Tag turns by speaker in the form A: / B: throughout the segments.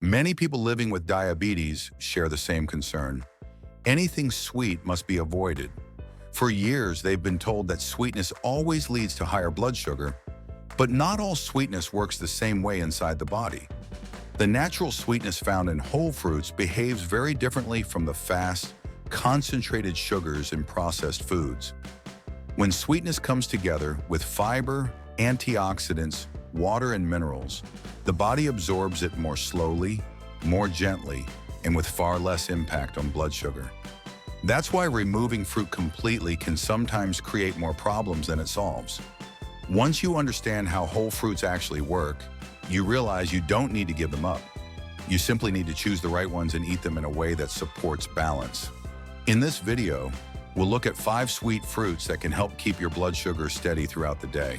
A: Many people living with diabetes share the same concern. Anything sweet must be avoided. For years, they've been told that sweetness always leads to higher blood sugar, but not all sweetness works the same way inside the body. The natural sweetness found in whole fruits behaves very differently from the fast, concentrated sugars in processed foods. When sweetness comes together with fiber, antioxidants, water, and minerals, the body absorbs it more slowly, more gently, and with far less impact on blood sugar. That's why removing fruit completely can sometimes create more problems than it solves. Once you understand how whole fruits actually work, you realize you don't need to give them up. You simply need to choose the right ones and eat them in a way that supports balance. In this video, we'll look at 5 sweet fruits that can help keep your blood sugar steady throughout the day.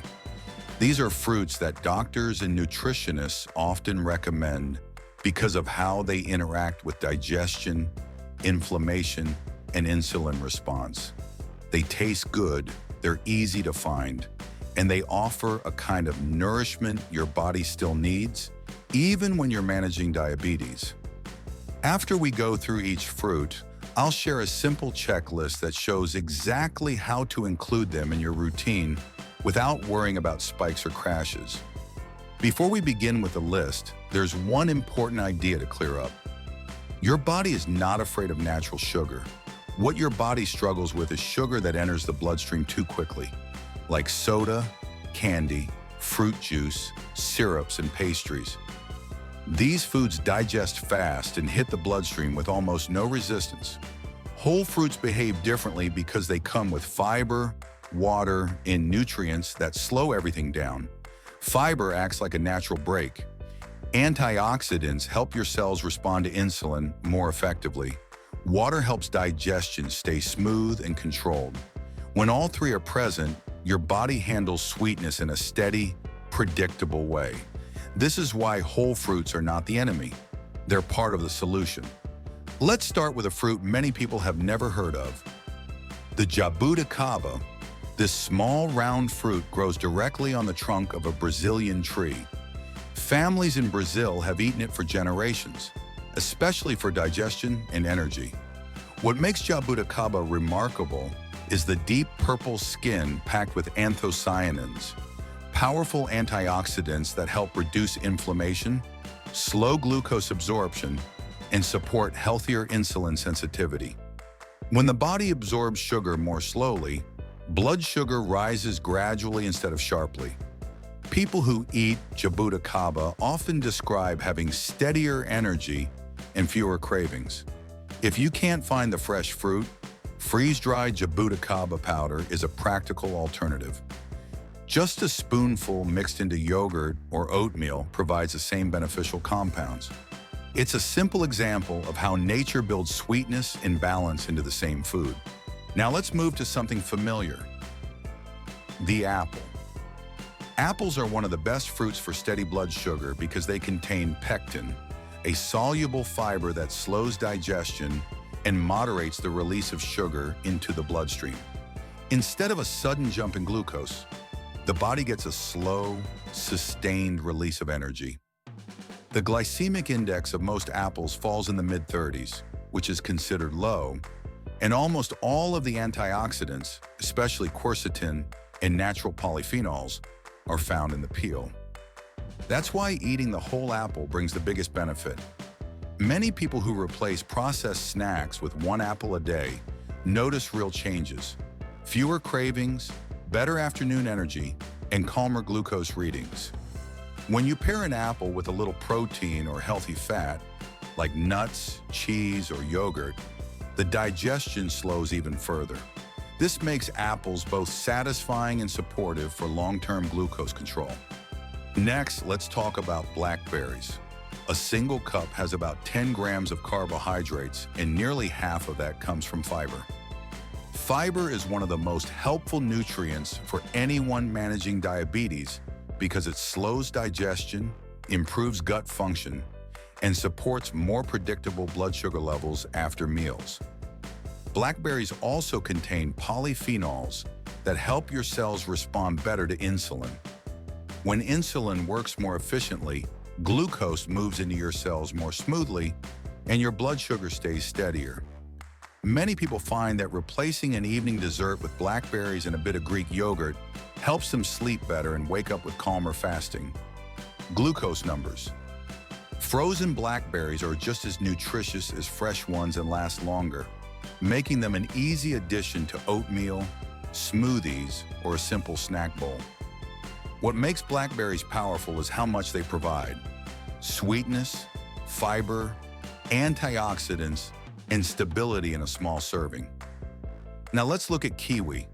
A: These are fruits that doctors and nutritionists often recommend because of how they interact with digestion, inflammation, and insulin response. They taste good, they're easy to find, and they offer a kind of nourishment your body still needs, even when you're managing diabetes. After we go through each fruit, I'll share a simple checklist that shows exactly how to include them in your routine without worrying about spikes or crashes. Before we begin with the list, there's one important idea to clear up. Your body is not afraid of natural sugar. What your body struggles with is sugar that enters the bloodstream too quickly, like soda, candy, fruit juice, syrups, and pastries. These foods digest fast and hit the bloodstream with almost no resistance. Whole fruits behave differently because they come with fiber, water, and nutrients that slow everything down. Fiber acts like a natural brake. Antioxidants help your cells respond to insulin more effectively. Water helps digestion stay smooth and controlled. When all three are present, your body handles sweetness in a steady, predictable way. This is why whole fruits are not the enemy. They're part of the solution. Let's start with a fruit many people have never heard of. The Jabuticaba. This small, round fruit grows directly on the trunk of a Brazilian tree. Families in Brazil have eaten it for generations, especially for digestion and energy. What makes Jabuticaba remarkable is the deep purple skin packed with anthocyanins, powerful antioxidants that help reduce inflammation, slow glucose absorption, and support healthier insulin sensitivity. When the body absorbs sugar more slowly, blood sugar rises gradually instead of sharply. People who eat Jabuticaba often describe having steadier energy and fewer cravings. If you can't find the fresh fruit, freeze-dried Jabuticaba powder is a practical alternative. Just a spoonful mixed into yogurt or oatmeal provides the same beneficial compounds. It's a simple example of how nature builds sweetness and balance into the same food. Now let's move to something familiar. The apple. Apples are one of the best fruits for steady blood sugar because they contain pectin, a soluble fiber that slows digestion and moderates the release of sugar into the bloodstream. Instead of a sudden jump in glucose, the body gets a slow, sustained release of energy. The glycemic index of most apples falls in the mid-30s, which is considered low, and almost all of the antioxidants, especially quercetin and natural polyphenols, are found in the peel. That's why eating the whole apple brings the biggest benefit. Many people who replace processed snacks with 1 apple a day notice real changes: fewer cravings, better afternoon energy, and calmer glucose readings. When you pair an apple with a little protein or healthy fat, like nuts, cheese, or yogurt, the digestion slows even further. This makes apples both satisfying and supportive for long-term glucose control. Next, let's talk about blackberries. A single cup has about 10 grams of carbohydrates, and nearly half of that comes from fiber. Fiber is one of the most helpful nutrients for anyone managing diabetes because it slows digestion, improves gut function, and supports more predictable blood sugar levels after meals. Blackberries also contain polyphenols that help your cells respond better to insulin. When insulin works more efficiently, Glucose moves into your cells more smoothly, and your blood sugar stays steadier. Many people find that replacing an evening dessert with blackberries and a bit of Greek yogurt helps them sleep better and wake up with calmer fasting. Glucose numbers. Frozen blackberries are just as nutritious as fresh ones and last longer, making them an easy addition to oatmeal, smoothies, or a simple snack bowl. What makes blackberries powerful is how much they provide: sweetness, fiber, antioxidants, and stability in a small serving. Now let's look at kiwi.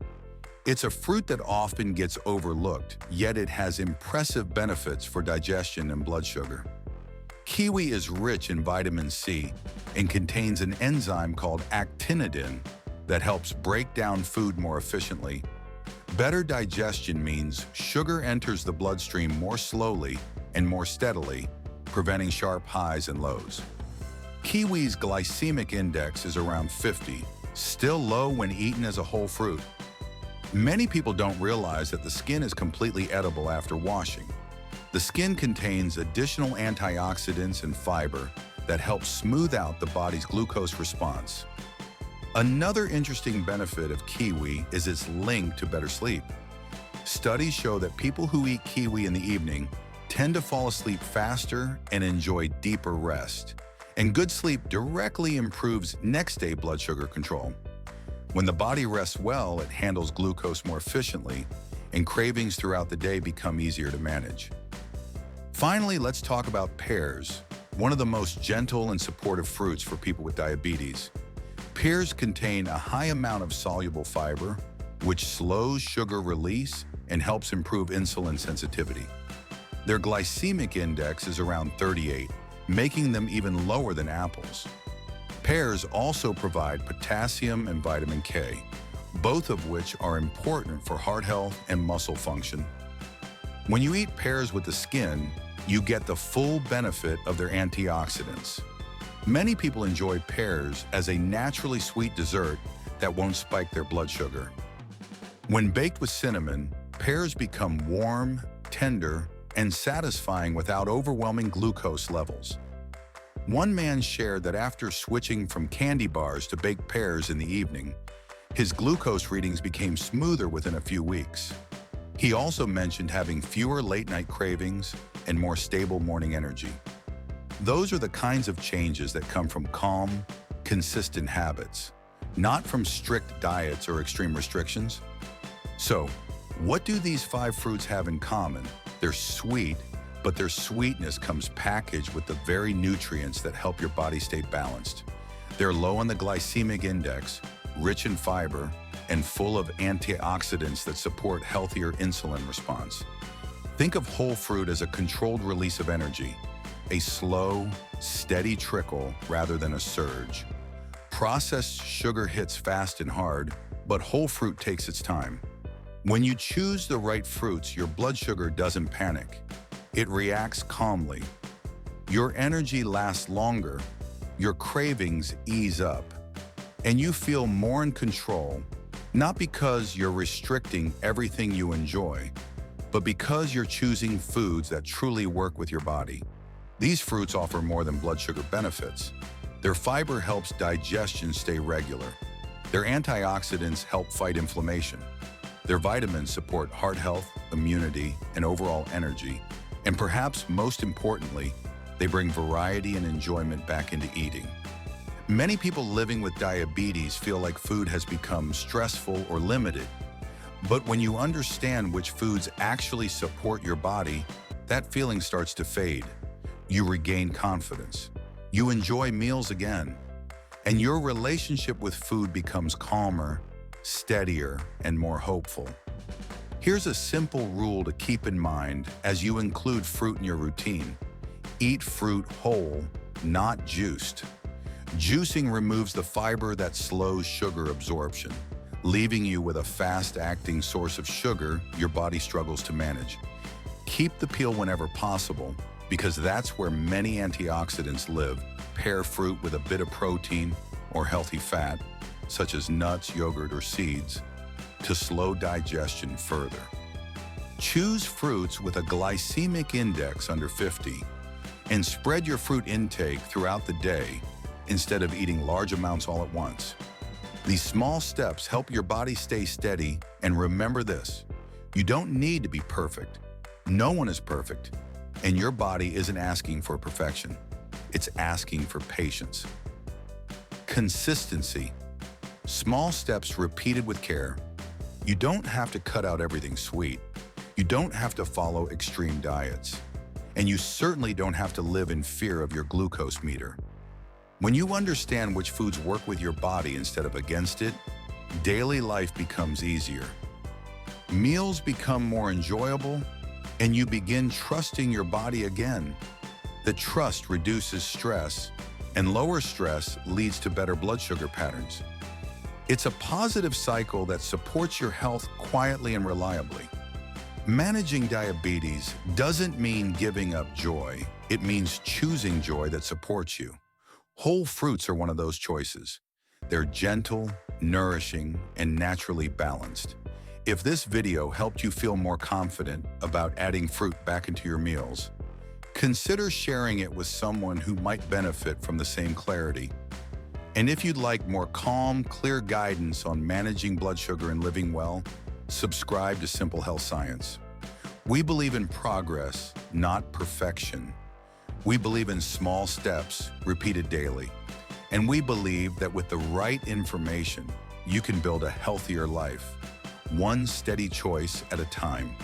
A: It's a fruit that often gets overlooked, yet it has impressive benefits for digestion and blood sugar. Kiwi is rich in vitamin C and contains an enzyme called actinidin that helps break down food more efficiently. Better digestion means sugar enters the bloodstream more slowly and more steadily, preventing sharp highs and lows. Kiwi's glycemic index is around 50, still low when eaten as a whole fruit. Many people don't realize that the skin is completely edible after washing. The skin contains additional antioxidants and fiber that help smooth out the body's glucose response. Another interesting benefit of kiwi is its link to better sleep. Studies show that people who eat kiwi in the evening tend to fall asleep faster and enjoy deeper rest. And good sleep directly improves next-day blood sugar control. When the body rests well, it handles glucose more efficiently, and cravings throughout the day become easier to manage. Finally, let's talk about pears, one of the most gentle and supportive fruits for people with diabetes. Pears contain a high amount of soluble fiber, which slows sugar release and helps improve insulin sensitivity. Their glycemic index is around 38, making them even lower than apples. Pears also provide potassium and vitamin K, both of which are important for heart health and muscle function. When you eat pears with the skin, you get the full benefit of their antioxidants. Many people enjoy pears as a naturally sweet dessert that won't spike their blood sugar. When baked with cinnamon, pears become warm, tender, and satisfying without overwhelming glucose levels. One man shared that after switching from candy bars to baked pears in the evening, his glucose readings became smoother within a few weeks. He also mentioned having fewer late-night cravings and more stable morning energy. Those are the kinds of changes that come from calm, consistent habits, not from strict diets or extreme restrictions. So, what do these 5 fruits have in common? They're sweet, but their sweetness comes packaged with the very nutrients that help your body stay balanced. They're low on the glycemic index, rich in fiber, and full of antioxidants that support healthier insulin response. Think of whole fruit as a controlled release of energy, a slow, steady trickle rather than a surge. Processed sugar hits fast and hard, but whole fruit takes its time. When you choose the right fruits, your blood sugar doesn't panic. It reacts calmly. Your energy lasts longer, your cravings ease up, and you feel more in control, not because you're restricting everything you enjoy, but because you're choosing foods that truly work with your body. These fruits offer more than blood sugar benefits. Their fiber helps digestion stay regular. Their antioxidants help fight inflammation. Their vitamins support heart health, immunity, and overall energy. And perhaps most importantly, they bring variety and enjoyment back into eating. Many people living with diabetes feel like food has become stressful or limited. But when you understand which foods actually support your body, that feeling starts to fade. You regain confidence. You enjoy meals again. And your relationship with food becomes calmer, steadier, and more hopeful. Here's a simple rule to keep in mind as you include fruit in your routine. Eat fruit whole, not juiced. Juicing removes the fiber that slows sugar absorption, leaving you with a fast-acting source of sugar your body struggles to manage. Keep the peel whenever possible, because that's where many antioxidants live. Pair fruit with a bit of protein or healthy fat, such as nuts, yogurt, or seeds, to slow digestion further. Choose fruits with a glycemic index under 50. and spread your fruit intake throughout the day instead of eating large amounts all at once. These small steps help your body stay steady, and remember this: you don't need to be perfect. No one is perfect, and your body isn't asking for perfection. It's asking for patience. Consistency. Small steps repeated with care. You don't have to cut out everything sweet. You don't have to follow extreme diets. And you certainly don't have to live in fear of your glucose meter. When you understand which foods work with your body instead of against it, daily life becomes easier. Meals become more enjoyable, and you begin trusting your body again. The trust reduces stress, and lower stress leads to better blood sugar patterns. It's a positive cycle that supports your health quietly and reliably. Managing diabetes doesn't mean giving up joy. It means choosing joy that supports you. Whole fruits are one of those choices. They're gentle, nourishing, and naturally balanced. If this video helped you feel more confident about adding fruit back into your meals, consider sharing it with someone who might benefit from the same clarity. And if you'd like more calm, clear guidance on managing blood sugar and living well, subscribe to Simple Health Science. We believe in progress, not perfection. We believe in small steps repeated daily. And we believe that with the right information, you can build a healthier life, one steady choice at a time.